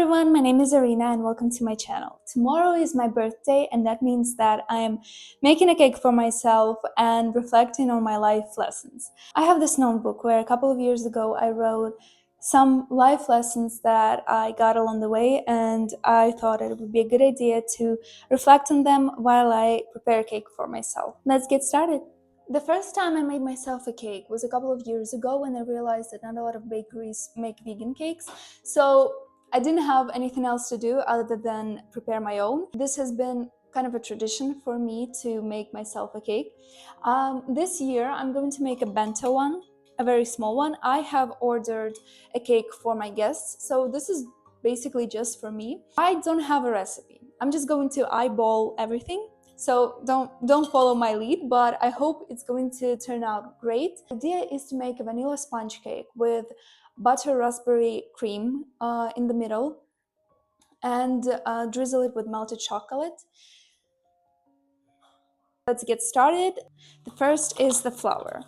everyone, my name is Arina and welcome to my channel. Tomorrow is my birthday and that means that I am making a cake for myself and reflecting on my life lessons. I have this notebook where a couple of years ago I wrote some life lessons that I got along the way, and I thought it would be a good idea to reflect on them while I prepare a cake for myself. Let's get started. The first time I made myself a cake was a couple of years ago when I realized that not a lot of bakeries make vegan cakes. So I didn't have anything else to do other than prepare my own. This has been kind of a tradition for me to make myself a cake. This year I'm going to make a bento one, a very small one. I have ordered a cake for my guests, so this is basically just for me. I don't have a recipe. I'm just going to eyeball everything. So don't follow my lead, but I hope it's going to turn out great. The idea is to make a vanilla sponge cake with butter raspberry cream in the middle and drizzle it with melted chocolate. Let's get started. The first is the flour.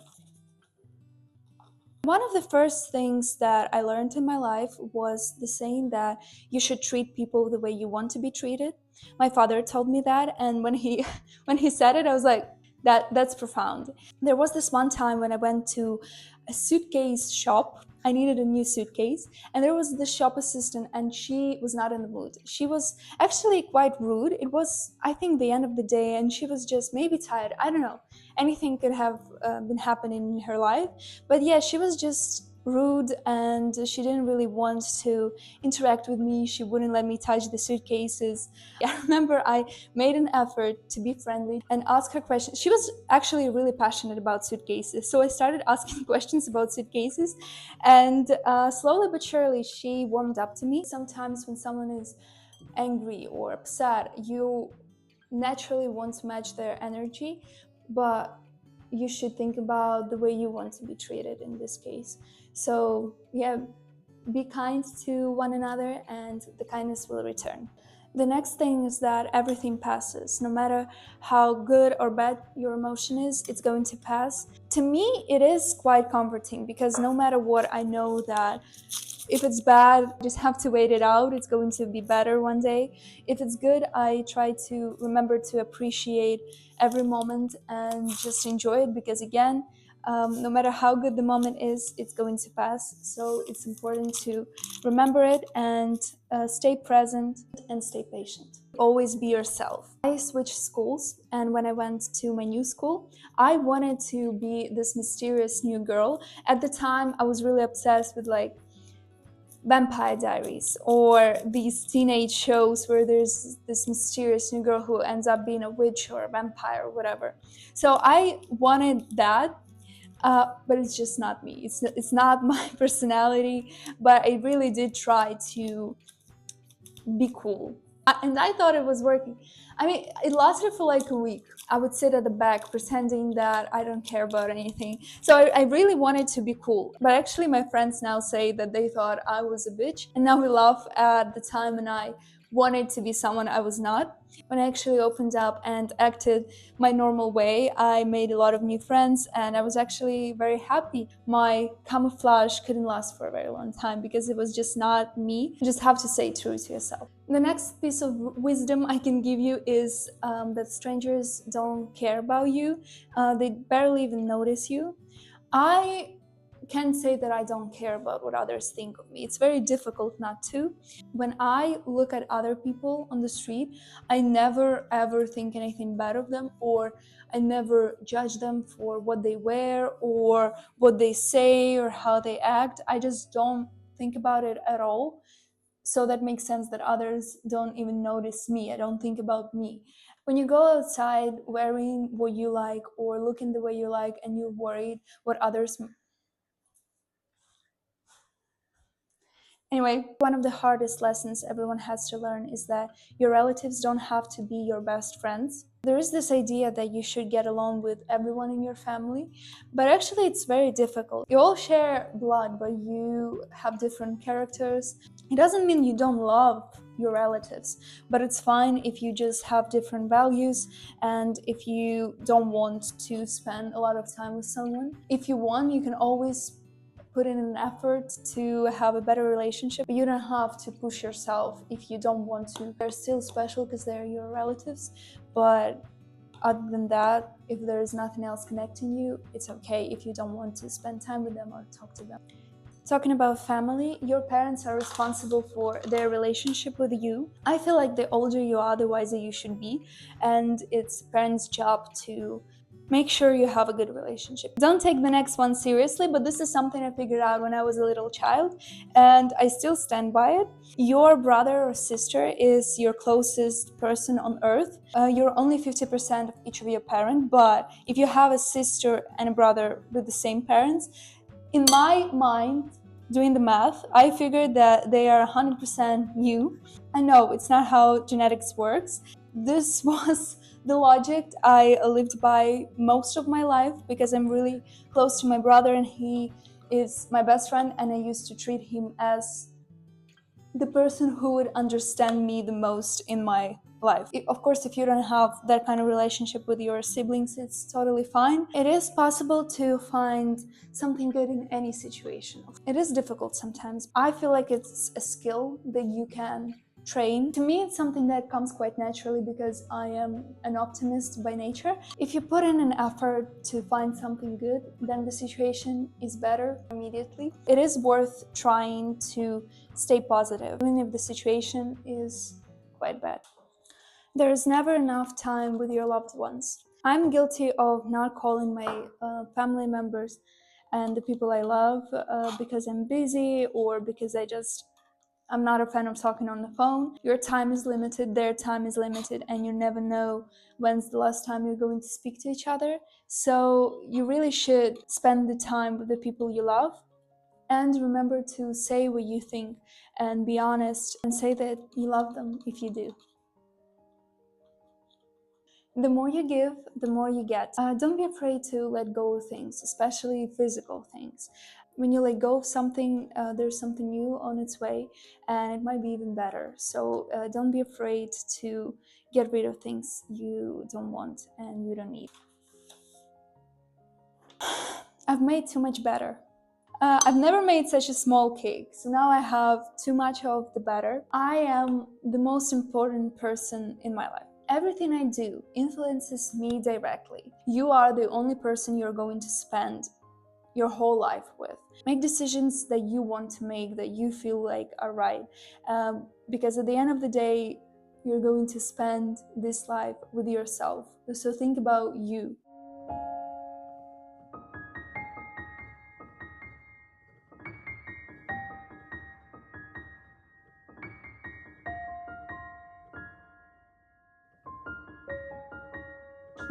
One of the first things that I learned in my life was the saying that you should treat people the way you want to be treated. My father told me that, and when he said it, I was like, that's profound. There was this one time when I went to a suitcase shop. I needed a new suitcase, and there was the shop assistant, and she was not in the mood. She was actually quite rude. It was, I think, the end of the day, and she was just maybe tired. I don't know. Anything could have been happening in her life. But yeah, she was just rude and she didn't really want to interact with me. She wouldn't let me touch the suitcases. I remember I made an effort to be friendly and ask her questions. She was actually really passionate about suitcases, so I started asking questions about suitcases, and slowly but surely she warmed up to me. Sometimes when someone is angry or upset, you naturally want to match their energy, but you should think about the way you want to be treated in this case. So yeah, be kind to one another and the kindness will return. The next thing is that everything passes. No matter how good or bad your emotion is, it's going to pass. To me, it is quite comforting because no matter what, I know that if it's bad, I just have to wait it out. It's going to be better one day. If it's good, I try to remember to appreciate every moment and just enjoy it because, again, no matter how good the moment is, it's going to pass. So it's important to remember it and stay present and stay patient. Always be yourself. I switched schools, and when I went to my new school, I wanted to be this mysterious new girl. At the time, I was really obsessed with like Vampire Diaries or these teenage shows where there's this mysterious new girl who ends up being a witch or a vampire or whatever. So I wanted that, but it's just not me. It's not my personality, but I really did try to be cool. And I thought it was working. I mean, it lasted for like a week. I would sit at the back pretending that I don't care about anything. So I really wanted to be cool. But actually, my friends now say that they thought I was a bitch. And now we laugh at the time when I wanted to be someone I was not. When I actually opened up and acted my normal way, I made a lot of new friends and I was actually very happy. My camouflage couldn't last for a very long time because it was just not me. You just have to stay true to yourself. The next piece of wisdom I can give you is that strangers don't care about you. They barely even notice you. I can't say that I don't care about what others think of me. It's very difficult not to. When I look at other people on the street, I never ever think anything bad of them, or I never judge them for what they wear or what they say or how they act. I just don't think about it at all. So that makes sense that others don't even notice me. I don't think about me. When you go outside wearing what you like or looking the way you like and you're worried what others. Anyway, one of the hardest lessons everyone has to learn is that your relatives don't have to be your best friends. There is this idea that you should get along with everyone in your family, but actually it's very difficult. You all share blood, but you have different characters. It doesn't mean you don't love your relatives, but it's fine if you just have different values and if you don't want to spend a lot of time with someone. If you want, you can always put in an effort to have a better relationship. You don't have to push yourself if you don't want to. They're still special because they're your relatives, but other than that, if there is nothing else connecting you, it's okay if you don't want to spend time with them or talk to them. Talking about family, your parents are responsible for their relationship with you. I feel like the older you are, the wiser you should be, and it's parents' job to make sure you have a good relationship. Don't take the next one seriously, but this is something I figured out when I was a little child, and I still stand by it. Your brother or sister is your closest person on earth. You're only 50% of each of your parent, but if you have a sister and a brother with the same parents, in my mind, doing the math, I figured that they are 100% you. I know it's not how genetics works. This was the logic I lived by most of my life because I'm really close to my brother and he is my best friend, and I used to treat him as the person who would understand me the most in my life. Of course, if you don't have that kind of relationship with your siblings, it's totally fine. It is possible to find something good in any situation. It is difficult sometimes. I feel like it's a skill that you can train. To me, it's something that comes quite naturally because I am an optimist by nature. If you put in an effort to find something good, then the situation is better immediately. It is worth trying to stay positive, even if the situation is quite bad. There is never enough time with your loved ones. I'm guilty of not calling my family members and the people I love because I'm busy or because I'm not a fan of talking on the phone. Your time is limited, their time is limited, and you never know when's the last time you're going to speak to each other. So you really should spend the time with the people you love. And remember to say what you think and be honest and say that you love them if you do. The more you give, the more you get. Don't be afraid to let go of things, especially physical things. When you let go of something, there's something new on its way, and it might be even better. So don't be afraid to get rid of things you don't want and you don't need. I've made too much batter. I've never made such a small cake, so now I have too much of the batter. I am the most important person in my life. Everything I do influences me directly. You are the only person you're going to spend your whole life with. Make decisions that you want to make, that you feel like are right. Because at the end of the day, you're going to spend this life with yourself. So think about you.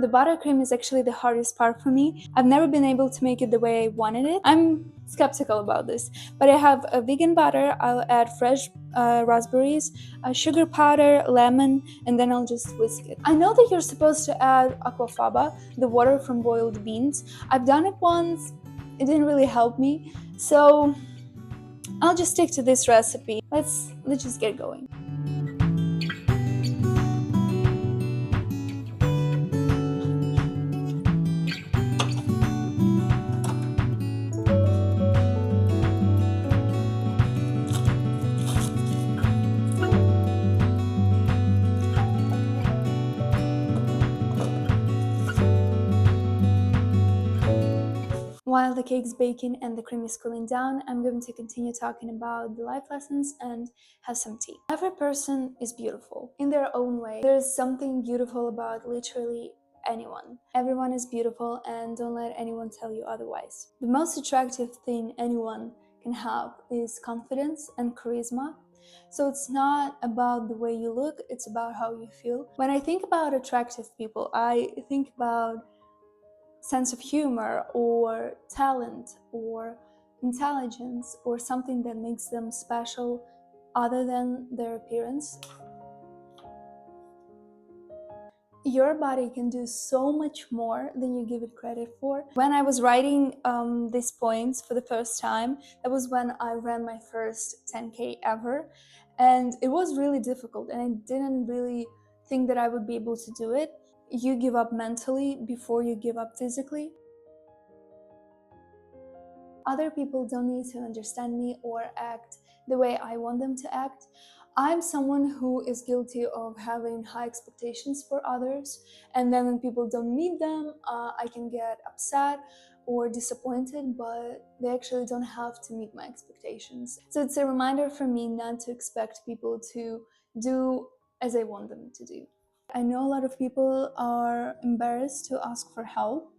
The buttercream is actually the hardest part for me. I've never been able to make it the way I wanted it. I'm skeptical about this, but I have a vegan butter. I'll add fresh raspberries, sugar powder, lemon, and then I'll just whisk it. I know that you're supposed to add aquafaba, the water from boiled beans. I've done it once. It didn't really help me, so I'll just stick to this recipe. Let's just get going. While the cake's baking and the cream is cooling down, I'm going to continue talking about the life lessons and have some tea. Every person is beautiful in their own way. There's something beautiful about literally anyone. Everyone is beautiful, and don't let anyone tell you otherwise. The most attractive thing anyone can have is confidence and charisma. So it's not about the way you look, it's about how you feel. When I think about attractive people, I think about sense of humor or talent or intelligence or something that makes them special other than their appearance. Your body can do so much more than you give it credit for. When I was writing these points for the first time, that was when I ran my first 10K ever, and it was really difficult, and I didn't really think that I would be able to do it. You give up mentally before you give up physically. Other people don't need to understand me or act the way I want them to act. I'm someone who is guilty of having high expectations for others, and then when people don't meet them, I can get upset or disappointed, but they actually don't have to meet my expectations. So it's a reminder for me not to expect people to do as I want them to do. I know a lot of people are embarrassed to ask for help,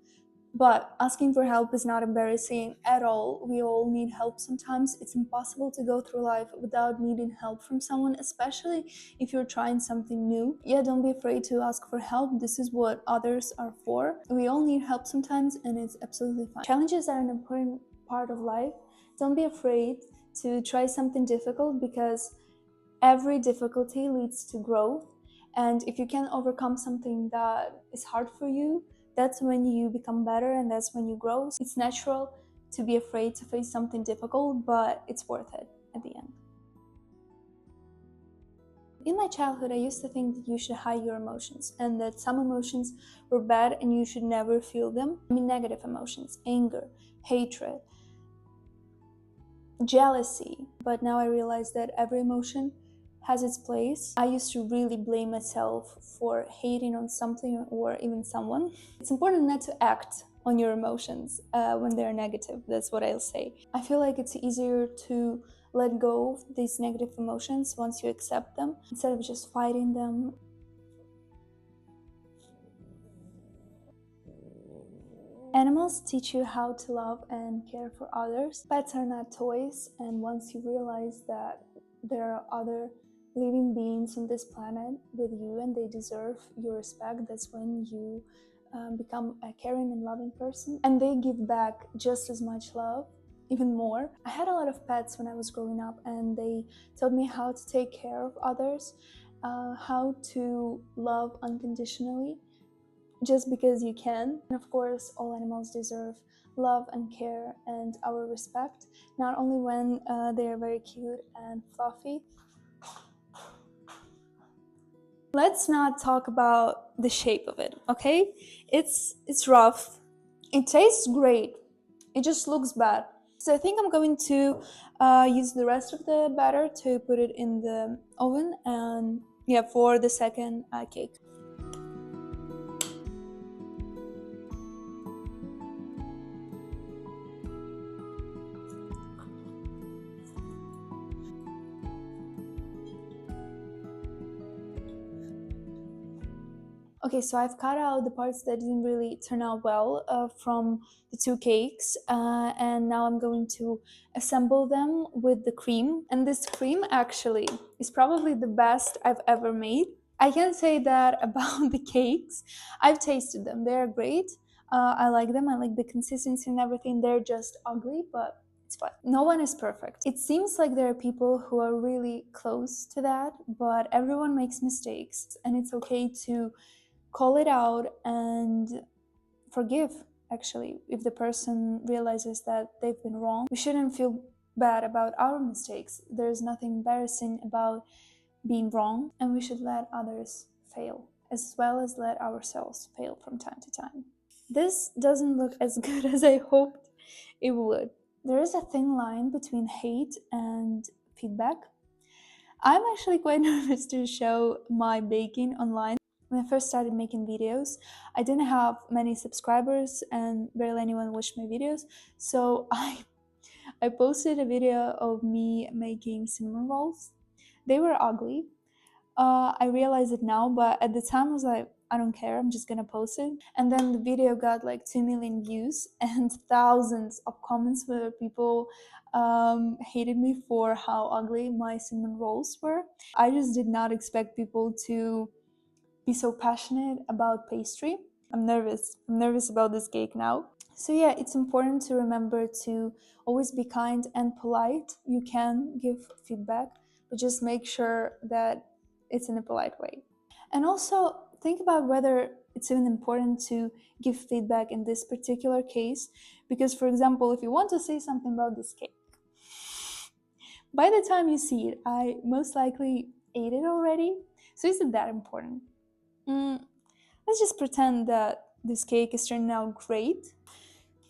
but asking for help is not embarrassing at all. We all need help sometimes. It's impossible to go through life without needing help from someone, especially if you're trying something new. Yeah, don't be afraid to ask for help. This is what others are for. We all need help sometimes, and it's absolutely fine. Challenges are an important part of life. Don't be afraid to try something difficult, because every difficulty leads to growth. And if you can overcome something that is hard for you, that's when you become better and that's when you grow. It's natural to be afraid to face something difficult, but it's worth it at the end. In my childhood, I used to think that you should hide your emotions and that some emotions were bad and you should never feel them. I mean, negative emotions, anger, hatred, jealousy. But now I realize that every emotion has its place. I used to really blame myself for hating on something or even someone. It's important not to act on your emotions when they're negative. That's what I'll say. I feel like it's easier to let go of these negative emotions once you accept them, instead of just fighting them. Animals teach you how to love and care for others. Pets are not toys, and once you realize that there are other living beings on this planet with you and they deserve your respect, that's when you become a caring and loving person. And they give back just as much love, even more. I had a lot of pets when I was growing up, and they taught me how to take care of others, how to love unconditionally, just because you can. And of course, all animals deserve love and care and our respect, not only when they are very cute and fluffy. Let's not talk about the shape of it, okay? It's rough. It tastes great. It just looks bad. So I think I'm going to use the rest of the batter to put it in the oven, and yeah, for the second cake. Okay, so I've cut out the parts that didn't really turn out well from the two cakes, and now I'm going to assemble them with the cream. And this cream actually is probably the best I've ever made. I can say that about the cakes. I've tasted them, they're great. I like them, I like the consistency and everything. They're just ugly, but it's fine. No one is perfect. It seems like there are people who are really close to that, but everyone makes mistakes, and it's okay to call it out and forgive. Actually, if the person realizes that they've been wrong, we shouldn't feel bad about our mistakes. There's nothing embarrassing about being wrong, and we should let others fail as well as let ourselves fail from time to time. This doesn't look as good as I hoped it would. There is a thin line between hate and feedback. I'm actually quite nervous to show my baking online. When I first started making videos, I didn't have many subscribers and barely anyone watched my videos. So I posted a video of me making cinnamon rolls. They were ugly. I realize it now, but at the time I was like, I don't care, I'm just gonna post it. And then the video got like 2 million views and thousands of comments where people hated me for how ugly my cinnamon rolls were. I just did not expect people to be so passionate about pastry. I'm nervous. I'm nervous about this cake now. So yeah, it's important to remember to always be kind and polite. You can give feedback, but just make sure that it's in a polite way. And also think about whether it's even important to give feedback in this particular case, because for example, if you want to say something about this cake, by the time you see it, I most likely ate it already. So is it that important? Let's just pretend that this cake is turning out great.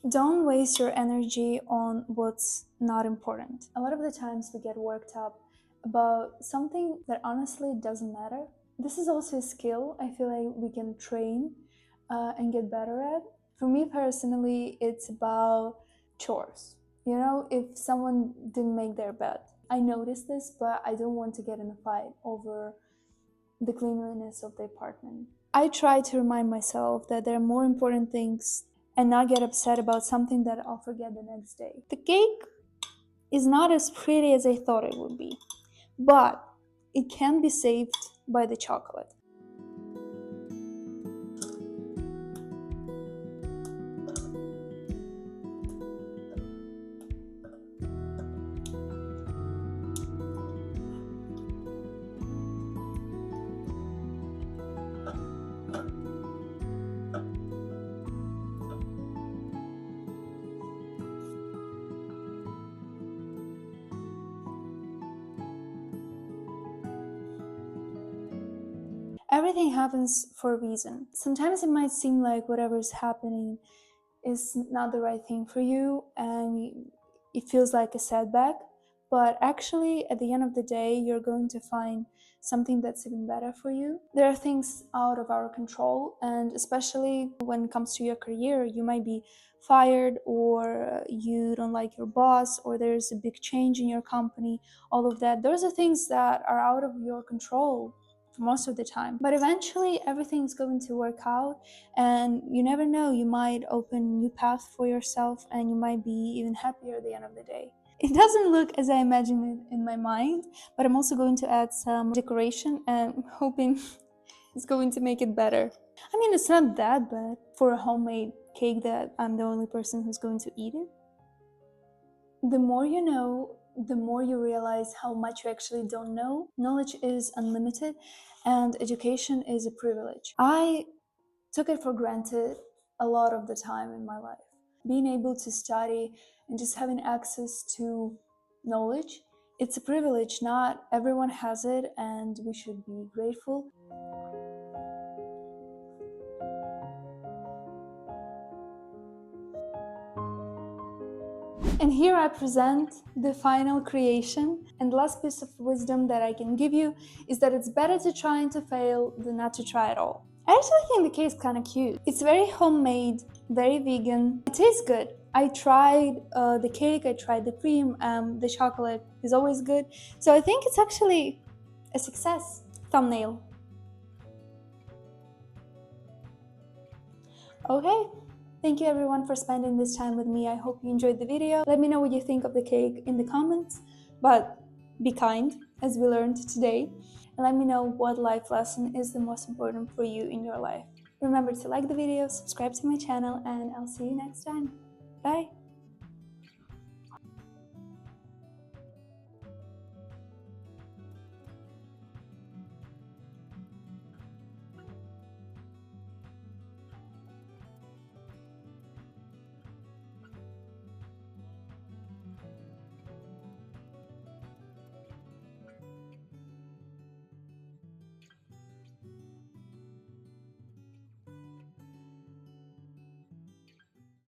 Don't waste your energy on what's not important. A lot of the times we get worked up about something that honestly doesn't matter. This is also a skill I feel like we can train and get better at. For me personally, it's about chores. You know, if someone didn't make their bed, I noticed this, but I don't want to get in a fight over the cleanliness of the apartment. I try to remind myself that there are more important things and not get upset about something that I'll forget the next day. The cake is not as pretty as I thought it would be, but it can be saved by the chocolate. Everything happens for a reason. Sometimes it might seem like whatever is happening is not the right thing for you and it feels like a setback, but actually at the end of the day you're going to find something that's even better for you. There are things out of our control, and especially when it comes to your career, you might be fired or you don't like your boss or there's a big change in your company. All of that, those are things that are out of your control most of the time, but eventually everything's going to work out, and you never know, you might open a new path for yourself and you might be even happier at the end of the day. It doesn't look as I imagined it in my mind, but I'm also going to add some decoration and hoping it's going to make it better. I mean, it's not that bad for a homemade cake that I'm the only person who's going to eat it. The more you know, the more you realize how much you actually don't know. Knowledge is unlimited and education is a privilege. I took it for granted a lot of the time in my life. Being able to study and just having access to knowledge, it's a privilege. Not everyone has it, and we should be grateful. And here I present the final creation. And the last piece of wisdom that I can give you is that it's better to try and to fail than not to try at all. I actually think the cake is kind of cute. It's very homemade, very vegan. It tastes good. I tried the cake, I tried the cream, the chocolate is always good. So I think it's actually a success. Thumbnail. Okay. Thank you everyone for spending this time with me. I hope you enjoyed the video. Let me know what you think of the cake in the comments, but be kind, as we learned today. And let me know what life lesson is the most important for you in your life. Remember to like the video, subscribe to my channel, and I'll see you next time. Bye!